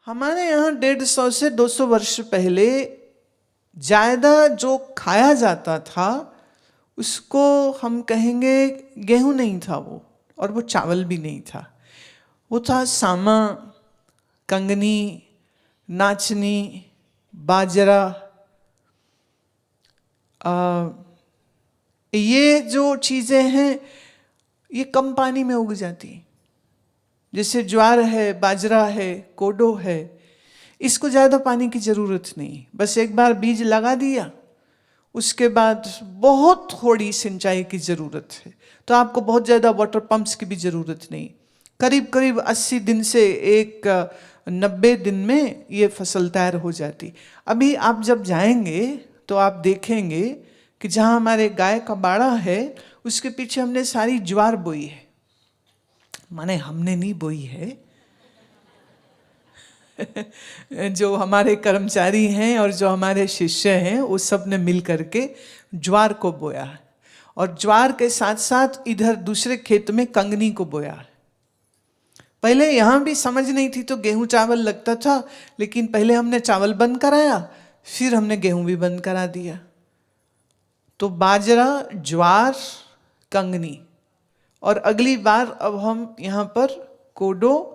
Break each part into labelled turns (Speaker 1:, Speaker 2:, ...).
Speaker 1: हमारे यहाँ 150 से 200 वर्ष पहले ज़्यादा जो खाया जाता था उसको हम कहेंगे गेहूं नहीं था वो, और वो चावल भी नहीं था। वो था सामा, कंगनी, नाचनी, बाजरा। ये जो चीज़ें हैं ये कम पानी में उग जाती हैं। जैसे ज्वार है, बाजरा है, कोडो है, इसको ज़्यादा पानी की ज़रूरत नहीं, बस एक बार बीज लगा दिया, उसके बाद बहुत थोड़ी सिंचाई की ज़रूरत है। तो आपको बहुत ज़्यादा वाटर पंप्स की भी ज़रूरत नहीं। करीब करीब 80 दिन से 90 दिन में ये फसल तैयार हो जाती। अभी आप जब जाएंगे तो आप देखेंगे कि जहाँ हमारे गाय का बाड़ा है उसके पीछे हमने सारी ज्वार बोई है। माने हमने नहीं बोई है जो हमारे कर्मचारी हैं और जो हमारे शिष्य हैं वो सब ने मिल करके ज्वार को बोया है। और ज्वार के साथ साथ इधर दूसरे खेत में कंगनी को बोया है। पहले यहाँ भी समझ नहीं थी तो गेहूं चावल लगता था, लेकिन पहले हमने चावल बंद कराया, फिर हमने गेहूं भी बंद करा दिया। तो बाजरा, ज्वार, कंगनी, और अगली बार अब हम यहाँ पर कोडो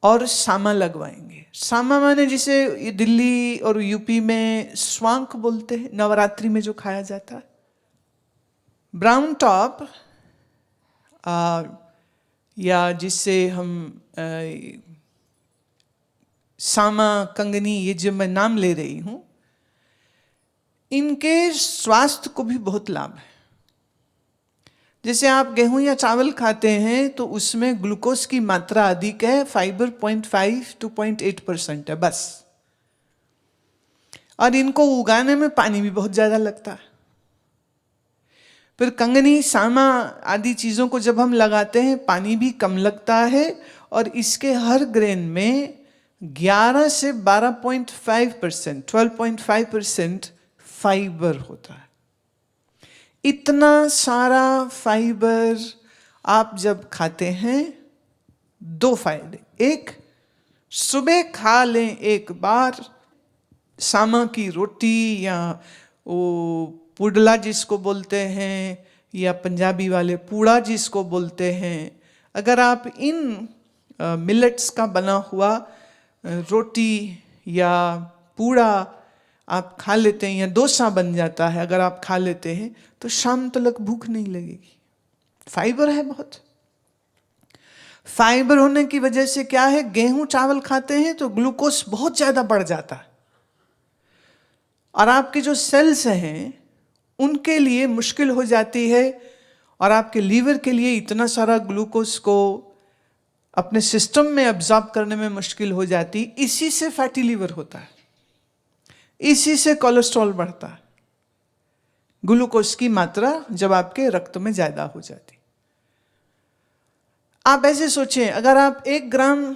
Speaker 1: और सामा लगवाएंगे। सामा माने जिसे ये दिल्ली और यूपी में स्वांक बोलते हैं, नवरात्रि में जो खाया जाता है। ब्राउन टॉप या जिससे हम सामा, कंगनी, ये जो मैं नाम ले रही हूँ, इनके स्वास्थ्य को भी बहुत लाभ है। जैसे आप गेहूं या चावल खाते हैं तो उसमें ग्लूकोज की मात्रा अधिक है, फाइबर 0.5 to 0.8% है बस। और इनको उगाने में पानी भी बहुत ज़्यादा लगता है। फिर कंगनी, सामा आदि चीज़ों को जब हम लगाते हैं पानी भी कम लगता है, और इसके हर ग्रेन में 11 से 12.5%, 12.5% फाइबर होता है। इतना सारा फाइबर आप जब खाते हैं, दो फायदे। एक, सुबह खा लें एक बार सामा की रोटी या वो पुडला जिसको बोलते हैं, या पंजाबी वाले पूड़ा जिसको बोलते हैं, अगर आप इन मिलेट्स का बना हुआ रोटी या पूड़ा आप खा लेते हैं, या डोसा बन जाता है, अगर आप खा लेते हैं तो शाम तक भूख नहीं लगेगी। फाइबर है बहुत। फाइबर होने की वजह से क्या है, गेहूं चावल खाते हैं तो ग्लूकोज बहुत ज़्यादा बढ़ जाता है, और आपके जो सेल्स हैं उनके लिए मुश्किल हो जाती है, और आपके लीवर के लिए इतना सारा ग्लूकोज को अपने सिस्टम में अब्जॉर्ब करने में मुश्किल हो जाती। इसी से फैटी लीवर होता है, इसी से कोलेस्ट्रॉल बढ़ता है, ग्लूकोज की मात्रा जब आपके रक्त में ज़्यादा हो जाती। आप ऐसे सोचें, अगर आप 1 ग्राम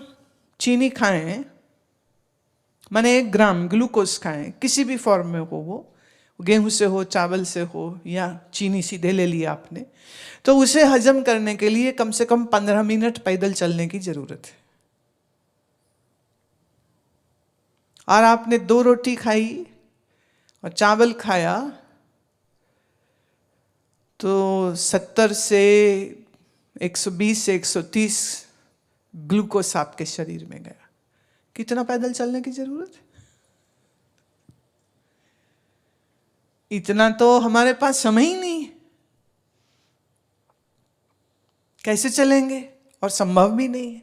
Speaker 1: चीनी खाएं, माने 1 ग्राम ग्लूकोज खाएं, किसी भी फॉर्म में हो, वो गेहूं से हो, चावल से हो, या चीनी सीधे ले लिया आपने, तो उसे हजम करने के लिए कम से कम 15 मिनट पैदल चलने की जरूरत है। और आपने 2 रोटी खाई और चावल खाया तो 70 से 120 से 130 ग्लूकोज आपके शरीर में गया। कितना पैदल चलने की जरूरत है? इतना तो हमारे पास समय ही नहीं है, कैसे चलेंगे, और संभव भी नहीं है।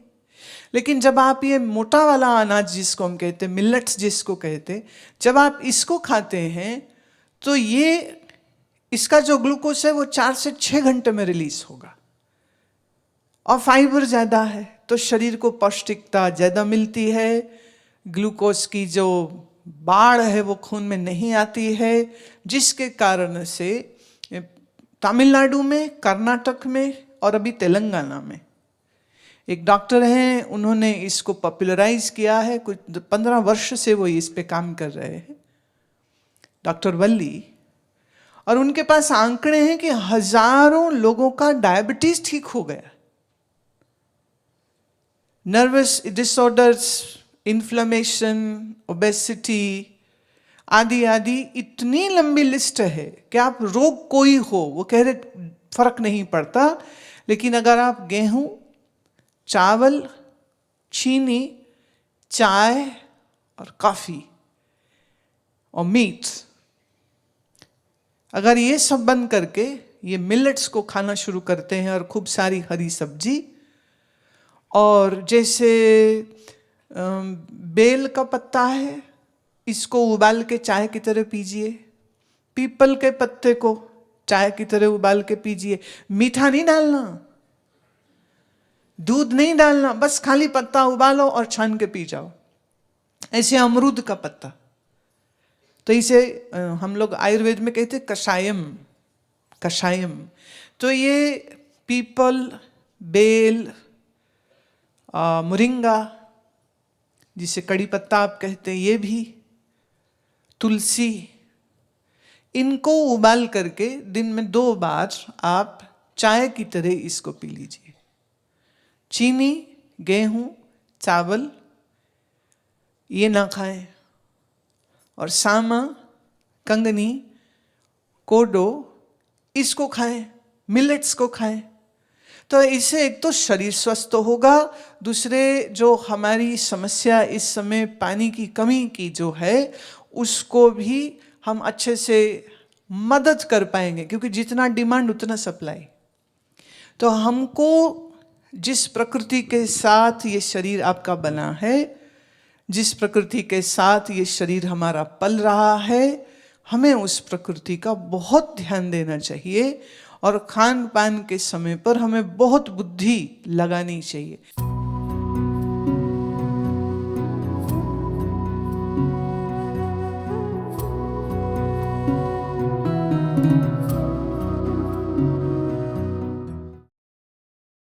Speaker 1: लेकिन जब आप ये मोटा वाला अनाज जिसको हम कहते हैं, मिलेट्स जिसको कहते हैं, जब आप इसको खाते हैं तो ये इसका जो ग्लूकोज है वो 4 से 6 घंटे में रिलीज होगा, और फाइबर ज़्यादा है तो शरीर को पौष्टिकता ज़्यादा मिलती है। ग्लूकोज की जो बाढ़ है वो खून में नहीं आती है, जिसके कारण से तमिलनाडु में, कर्नाटक में और अभी तेलंगाना में एक डॉक्टर हैं, उन्होंने इसको पॉपुलराइज किया है। कुछ 15 वर्ष से वो इस पे काम कर रहे हैं, डॉक्टर वल्ली। और उनके पास आंकड़े हैं कि हजारों लोगों का डायबिटीज ठीक हो गया, नर्वस डिसऑर्डर्स, इन्फ्लेमेशन, ओबेसिटी आदि आदि इतनी लंबी लिस्ट है कि आप रोग कोई हो, वो कह रहे फर्क नहीं पड़ता, लेकिन अगर आप गेहूं, चावल, चीनी, चाय और कॉफी और मीट, अगर ये सब बंद करके ये मिलेट्स को खाना शुरू करते हैं और खूब सारी हरी सब्जी, और जैसे बेल का पत्ता है, इसको उबाल के चाय की तरह पीजिए, पीपल के पत्ते को चाय की तरह उबाल के पीजिए, मीठा नहीं डालना, दूध नहीं डालना, बस खाली पत्ता उबालो और छान के पी जाओ। ऐसे अमरूद का पत्ता, तो इसे हम लोग आयुर्वेद में कहते हैं कषायम, कषायम। तो ये पीपल, बेल, मोरिंगा जिसे कड़ी पत्ता आप कहते हैं, ये भी, तुलसी, इनको उबाल करके दिन में 2 बार आप चाय की तरह इसको पी लीजिए। चीनी, गेहूं, चावल ये ना खाएं, और सामा, कंगनी, कोडो इसको खाएं, मिलेट्स को खाएं। तो इससे एक तो शरीर स्वस्थ होगा, दूसरे जो हमारी समस्या इस समय पानी की कमी की जो है उसको भी हम अच्छे से मदद कर पाएंगे, क्योंकि जितना डिमांड उतना सप्लाई। तो हमको जिस प्रकृति के साथ ये शरीर आपका बना है, जिस प्रकृति के साथ ये शरीर हमारा पल रहा है, हमें उस प्रकृति का बहुत ध्यान देना चाहिए और खान पान के समय पर हमें बहुत बुद्धि लगानी चाहिए।